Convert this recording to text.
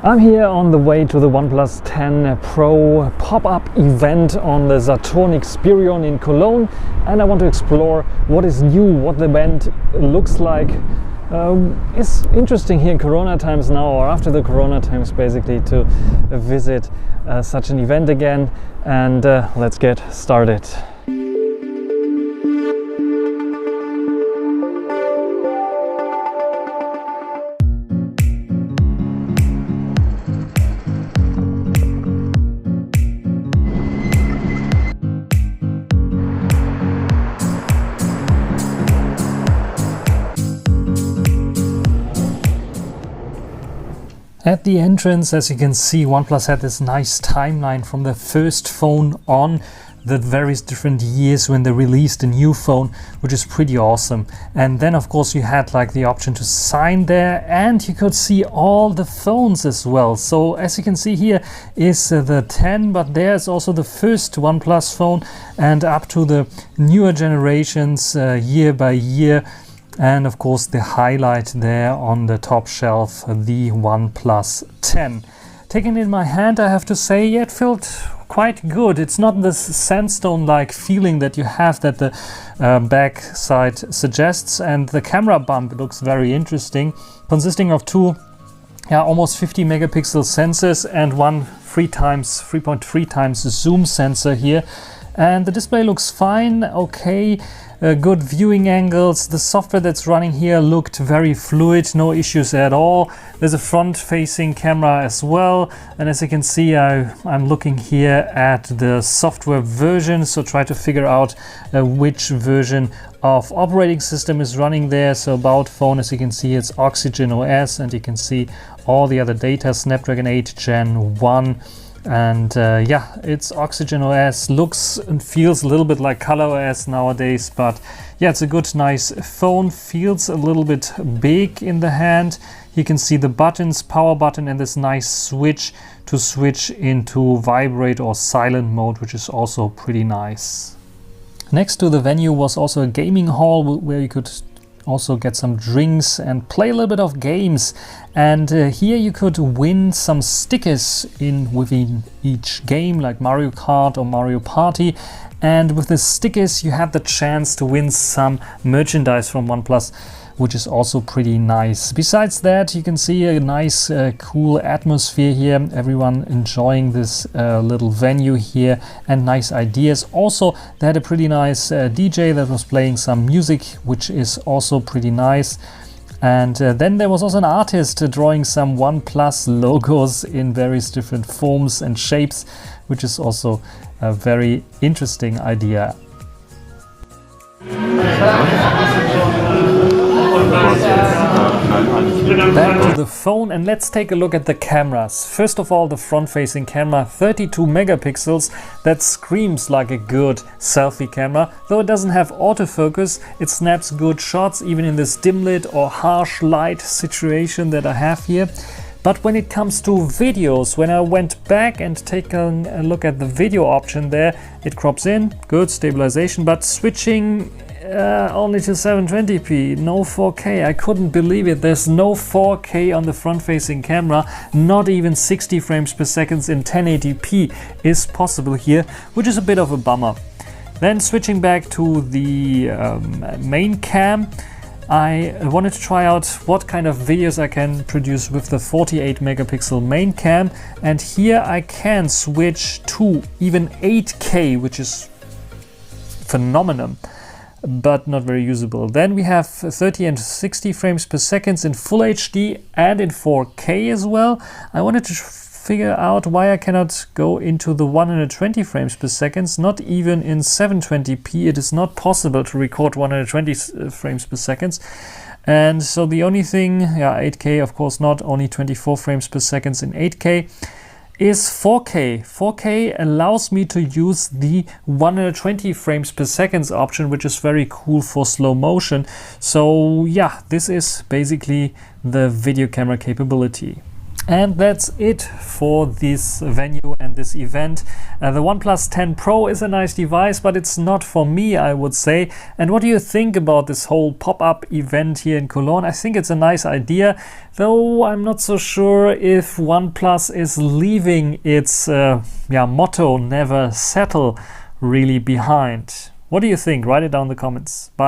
I'm here on the way to the OnePlus 10 Pro pop-up event on the Saturn Experion in Cologne, and I want to explore what is new, what the event looks like. It's interesting here in Corona times now, or after the Corona times basically, to visit such an event again, and let's get started. At the entrance, as you can see, OnePlus had this nice timeline from the first phone on, the various different years when they released a new phone, which is pretty awesome. And then of course you had like the option to sign there, and you could see all the phones as well. So as you can see, here is the 10, but there's also the first OnePlus phone, and up to the newer generations year by year. And of course the highlight there on the top shelf, the OnePlus 10. Taking it in my hand, I have to say, yeah, it felt quite good. It's not this sandstone-like feeling that you have that the back side suggests, and the camera bump looks very interesting, consisting of two almost 50 megapixel sensors and one 3.3 times zoom sensor here. And the display looks fine, okay. Good viewing angles. The software that's running here looked very fluid, no issues at all. There's a front-facing camera as well, and as you can see, I'm looking here at the software version, so try to figure out which version of operating system is running there. So about phone, as you can see, it's Oxygen OS, and you can see all the other data, Snapdragon 8 Gen 1. And yeah, it's Oxygen OS, looks and feels a little bit like Color OS nowadays, but yeah, it's a good, nice phone. Feels a little bit big in the hand. You can see the buttons, power button, and this nice switch to switch into vibrate or silent mode, which is also pretty nice. Next to the venue was also a gaming hall where you could also get some drinks and play a little bit of games, and here you could win some stickers within each game, like Mario Kart or Mario Party, and with the stickers you had the chance to win some merchandise from OnePlus, which is also pretty nice. Besides that, you can see a nice cool atmosphere here, everyone enjoying this little venue here, and nice ideas. Also, they had a pretty nice DJ that was playing some music, which is also pretty nice. And then there was also an artist drawing some OnePlus logos in various different forms and shapes, which is also a very interesting idea. Back to the phone, and let's take a look at the cameras. First of all, the front-facing camera, 32 megapixels. That screams like a good selfie camera. Though it doesn't have autofocus, it snaps good shots even in this dim lit or harsh light situation that I have here. But when it comes to videos, when I went back and take a look at the video option there, it crops in, good stabilization, but switching only to 720p, no 4K. I couldn't believe it. There's no 4K on the front-facing camera. Not even 60 frames per second in 1080p is possible here, which is a bit of a bummer. Then switching back to the main cam, I wanted to try out what kind of videos I can produce with the 48 megapixel main cam, and here I can switch to even 8K, which is phenomenal, but not very usable. Then we have 30 and 60 frames per second in Full HD and in 4K as well. I wanted to figure out why I cannot go into the 120 frames per second. Not even in 720p it is not possible to record 120 frames per second. And so the only thing, 8K of course not, only 24 frames per second in 8K, is 4K. 4K allows me to use the 120 frames per second option, which is very cool for slow motion. So yeah, this is basically the video camera capability. And that's it for this venue and this event. The OnePlus 10 Pro is a nice device, but it's not for me, I would say. And what do you think about this whole pop-up event here in Cologne? I think it's a nice idea, though I'm not so sure if OnePlus is leaving its motto, never settle, really behind. What do you think? Write it down in the comments. Bye.